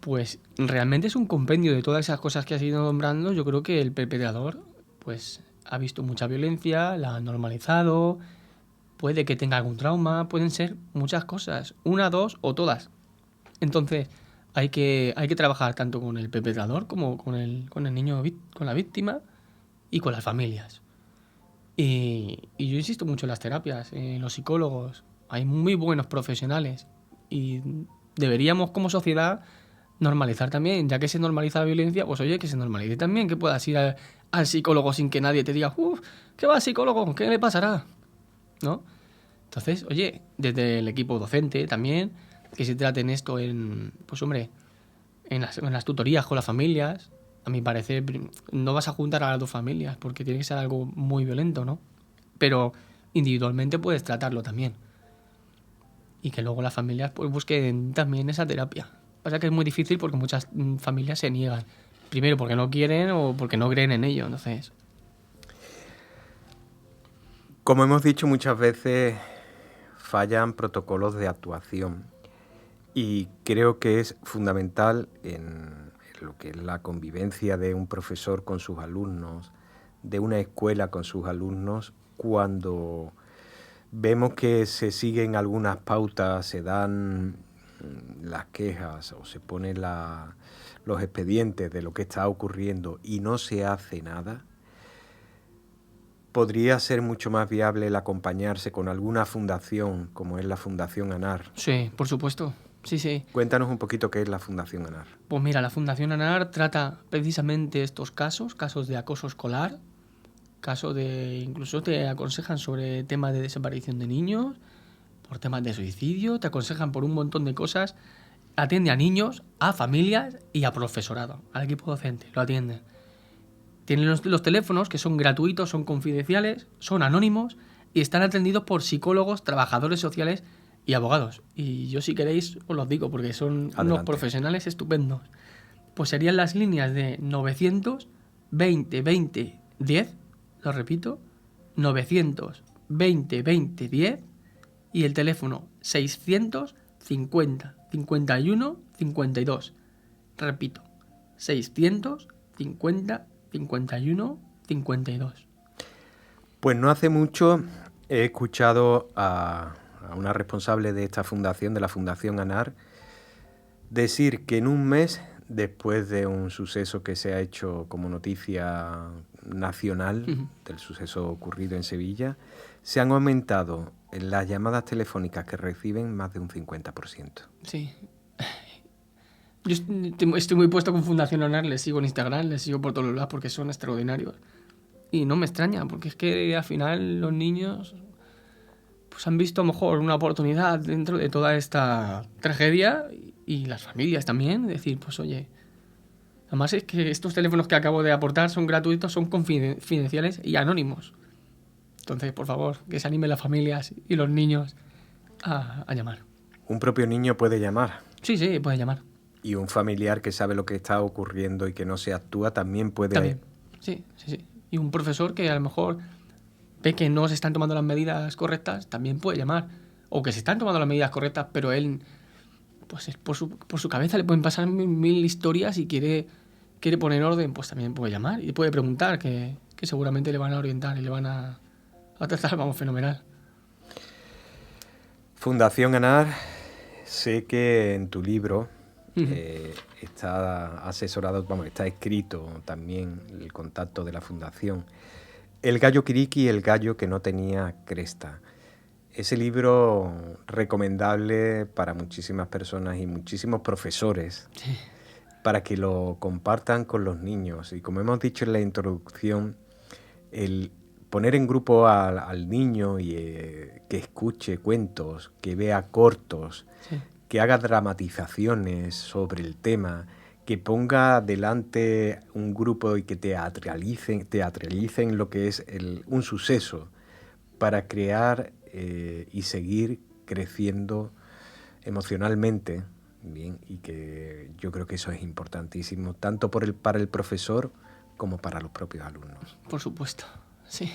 [SPEAKER 7] Pues realmente es un compendio de todas esas cosas que has ido nombrando. Yo creo que el perpetrador pues ha visto mucha violencia, la ha normalizado, puede que tenga algún trauma, pueden ser muchas cosas, una, dos o todas. Entonces hay que trabajar tanto con el perpetrador como con el niño, con la víctima y con las familias. Y yo insisto mucho en las terapias, en los psicólogos. Hay muy buenos profesionales y deberíamos como sociedad normalizar también, ya que se normaliza la violencia, pues oye, que se normalice también, que puedas ir al psicólogo sin que nadie te diga, ¿qué va al psicólogo? ¿Qué le pasará? ¿No? Entonces, oye, desde el equipo docente también, que se traten esto en las tutorías con las familias. A mi parecer, no vas a juntar a las dos familias porque tiene que ser algo muy violento, ¿no? Pero individualmente puedes tratarlo también. Y que luego las familias pues busquen también esa terapia. Pasa que es muy difícil porque muchas familias se niegan. Primero porque no quieren o porque no creen en ello, entonces.
[SPEAKER 2] Como hemos dicho muchas veces, fallan protocolos de actuación. Y creo que es fundamental en lo que es la convivencia de un profesor con sus alumnos, de una escuela con sus alumnos, cuando vemos que se siguen algunas pautas, se dan las quejas o se ponen los expedientes de lo que está ocurriendo y no se hace nada, podría ser mucho más viable el acompañarse con alguna fundación, como es la Fundación ANAR.
[SPEAKER 7] Sí, por supuesto. Sí.
[SPEAKER 2] Cuéntanos un poquito qué es la Fundación ANAR.
[SPEAKER 7] Pues mira, la Fundación ANAR trata precisamente estos casos de acoso escolar, incluso te aconsejan sobre temas de desaparición de niños, por temas de suicidio, te aconsejan por un montón de cosas. Atiende a niños, a familias y a profesorado, al equipo docente, lo atienden. Tienen los teléfonos que son gratuitos, son confidenciales, son anónimos y están atendidos por psicólogos, trabajadores sociales y abogados. Y yo, si queréis, os los digo porque son unos profesionales estupendos. Pues serían las líneas de 900 20 20 10, lo repito, 900 20 20 10 y el teléfono 650 51 52. Repito, 650 51 52.
[SPEAKER 2] Pues no hace mucho he escuchado a una responsable de esta fundación, de la Fundación ANAR, decir que en un mes, después de un suceso que se ha hecho como noticia nacional, del suceso ocurrido en Sevilla, se han aumentado las llamadas telefónicas que reciben más de un 50%.
[SPEAKER 7] Sí. Yo estoy muy puesto con Fundación ANAR, les sigo en Instagram, les sigo por todos lados porque son extraordinarios. Y no me extraña, porque es que al final los niños pues han visto a lo mejor una oportunidad dentro de toda esta tragedia y las familias también, decir, pues oye, además es que estos teléfonos que acabo de aportar son gratuitos, son confidenciales y anónimos. Entonces, por favor, que se animen las familias y los niños a llamar.
[SPEAKER 2] ¿Un propio niño puede llamar?
[SPEAKER 7] Sí, puede llamar.
[SPEAKER 2] Y un familiar que sabe lo que está ocurriendo y que no se actúa también puede...
[SPEAKER 7] También. Sí. Y un profesor que a lo mejor ve que no se están tomando las medidas correctas, también puede llamar. O que se están tomando las medidas correctas, pero él, pues por su cabeza le pueden pasar mil historias y quiere poner orden, pues también puede llamar y puede preguntar, que seguramente le van a orientar y le van a tratar, vamos, fenomenal.
[SPEAKER 2] Fundación ANAR, sé que en tu libro está asesorado, vamos, está escrito también el contacto de la Fundación. El gallo Kiriki, el gallo que no tenía cresta. Ese libro recomendable para muchísimas personas y muchísimos profesores, para que lo compartan con los niños. Y como hemos dicho en la introducción, el poner en grupo al niño y que escuche cuentos, que vea cortos, que haga dramatizaciones sobre el tema, que ponga delante un grupo y que teatralicen lo que es un suceso para crear y seguir creciendo emocionalmente, bien, y que yo creo que eso es importantísimo, tanto para el profesor como para los propios alumnos.
[SPEAKER 7] Por supuesto, sí.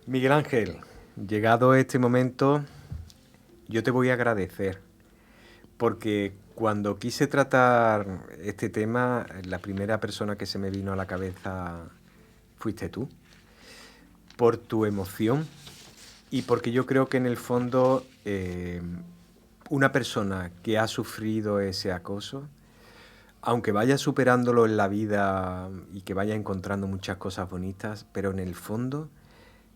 [SPEAKER 2] Miguel Ángel, llegado este momento, yo te voy a agradecer, porque cuando quise tratar este tema, la primera persona que se me vino a la cabeza fuiste tú, por tu emoción y porque yo creo que en el fondo una persona que ha sufrido ese acoso, aunque vaya superándolo en la vida y que vaya encontrando muchas cosas bonitas, pero en el fondo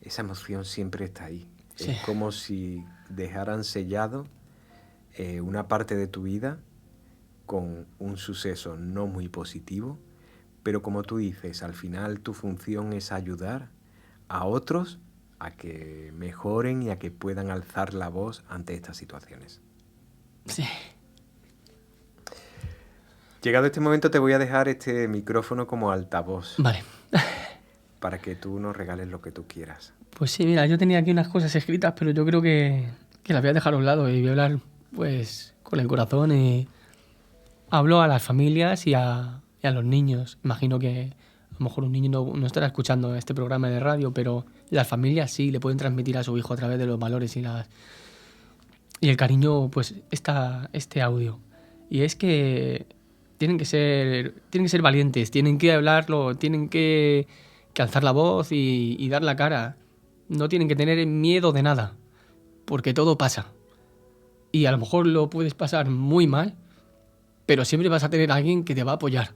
[SPEAKER 2] esa emoción siempre está ahí. Sí. Es como si dejaran sellado una parte de tu vida con un suceso no muy positivo, pero como tú dices, al final tu función es ayudar a otros a que mejoren y a que puedan alzar la voz ante estas situaciones.
[SPEAKER 7] Sí.
[SPEAKER 2] Llegado este momento te voy a dejar este micrófono como altavoz.
[SPEAKER 7] Vale.
[SPEAKER 2] Para que tú nos regales lo que tú quieras.
[SPEAKER 7] Pues sí, mira, yo tenía aquí unas cosas escritas, pero yo creo que las voy a dejar a un lado y voy a hablar pues con el corazón y hablo a las familias y a los niños. Imagino que a lo mejor un niño no estará escuchando este programa de radio, pero las familias sí le pueden transmitir a su hijo a través de los valores y el cariño, pues este audio. Y es que tienen que ser valientes, tienen que hablarlo, tienen que alzar la voz y dar la cara. No tienen que tener miedo de nada, porque todo pasa. Y a lo mejor lo puedes pasar muy mal, pero siempre vas a tener a alguien que te va a apoyar.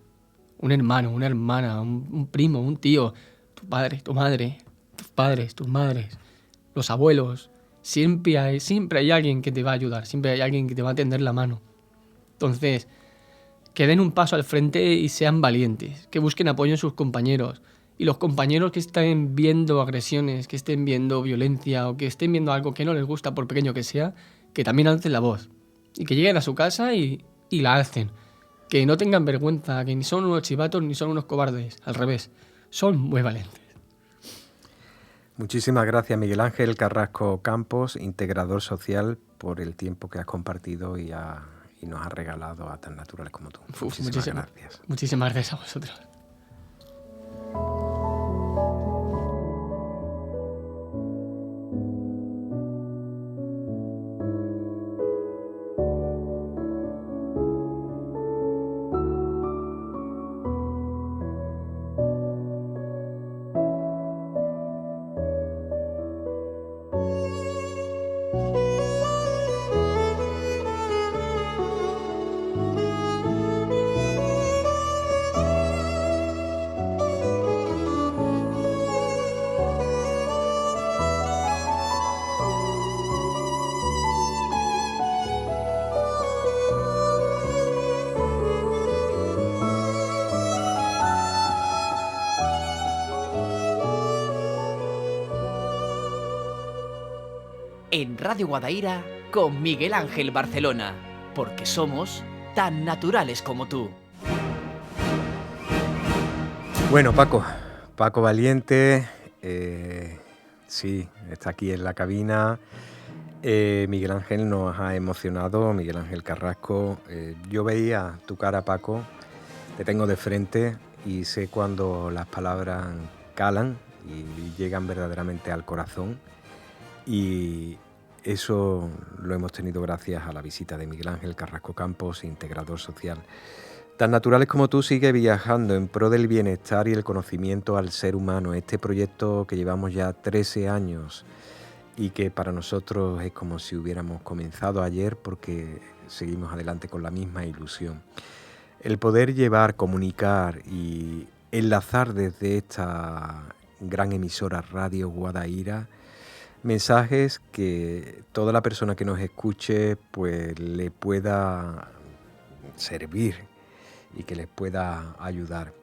[SPEAKER 7] Un hermano, una hermana, un primo, un tío, tu padre, tu madre, tus padres, tus madres, los abuelos. Siempre hay alguien que te va a ayudar, siempre hay alguien que te va a tender la mano. Entonces, que den un paso al frente y sean valientes, que busquen apoyo en sus compañeros. Y los compañeros que estén viendo agresiones, que estén viendo violencia o que estén viendo algo que no les gusta, por pequeño que sea, que también alcen la voz. Y que lleguen a su casa y la alcen. Que no tengan vergüenza, que ni son unos chivatos ni son unos cobardes. Al revés, son muy valientes.
[SPEAKER 2] Muchísimas gracias, Miguel Ángel Carrasco Campos, integrador social, por el tiempo que has compartido y nos has regalado a tan naturales como tú. Muchísimas gracias.
[SPEAKER 7] Muchísimas gracias a vosotros.
[SPEAKER 6] En Radio Guadaira con Miguel Ángel Barcelona, porque somos tan naturales como tú.
[SPEAKER 2] Bueno, Paco Valiente, sí, está aquí en la cabina. Miguel Ángel nos ha emocionado, Miguel Ángel Carrasco. Yo veía tu cara, Paco, te tengo de frente y sé cuando las palabras calan y llegan verdaderamente al corazón. Y eso lo hemos tenido gracias a la visita de Miguel Ángel Carrasco Campos, integrador social. Tan Naturales como tú sigue viajando en pro del bienestar y el conocimiento al ser humano. Este proyecto que llevamos ya 13 años y que para nosotros es como si hubiéramos comenzado ayer porque seguimos adelante con la misma ilusión. El poder llevar, comunicar y enlazar desde esta gran emisora Radio Guadaíra mensajes que toda la persona que nos escuche pues le pueda servir y que les pueda ayudar.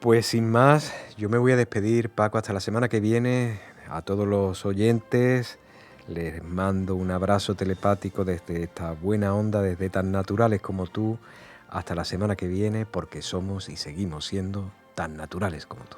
[SPEAKER 2] Pues sin más, yo me voy a despedir, Paco, hasta la semana que viene. A todos los oyentes les mando un abrazo telepático desde esta buena onda, desde Tan Naturales como tú. Hasta la semana que viene, porque somos y seguimos siendo tan naturales como tú.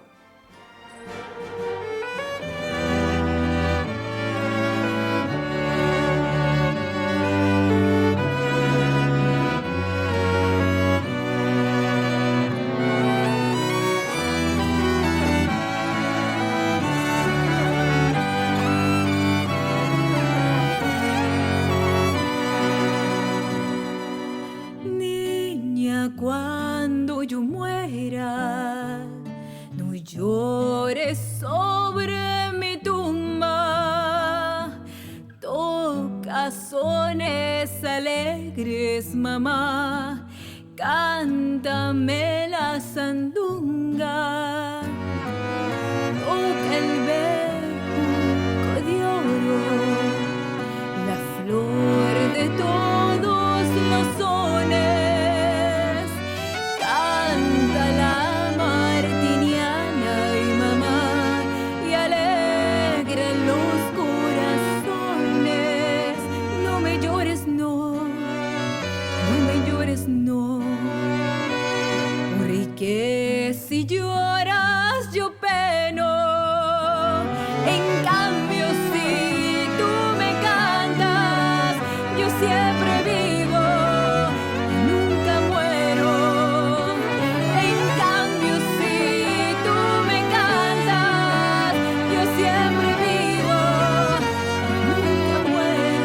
[SPEAKER 8] Cuando yo muera, no llores sobre mi tumba. Toca sones alegres, mamá, cántame la sandunga. Toca el bejuco de oro, la flor de todos los sones. Que si lloras yo peno, en cambio si tú me cantas, yo siempre vivo, nunca muero. En cambio si tú me cantas, yo siempre vivo, nunca muero.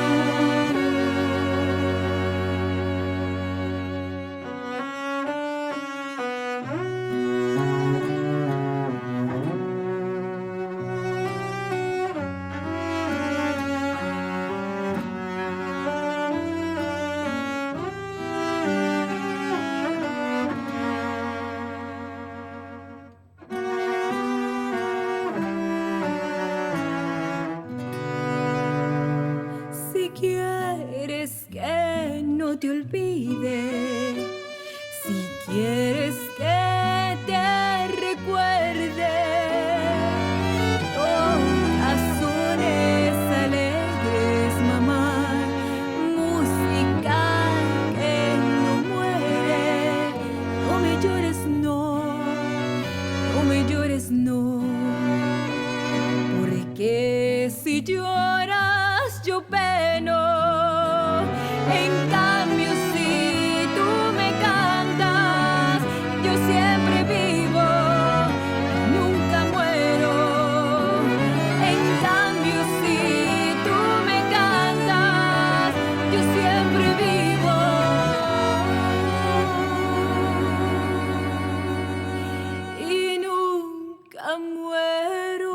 [SPEAKER 8] Si quieres que no te olvide, si quieres que te recuerde, corazones alegres, mamá, música que no muere. No me llores, no, no me llores, no, porque si lloras yo peno. En cambio si tú me cantas, yo siempre vivo, nunca muero. En cambio si tú me cantas, yo siempre vivo y nunca muero.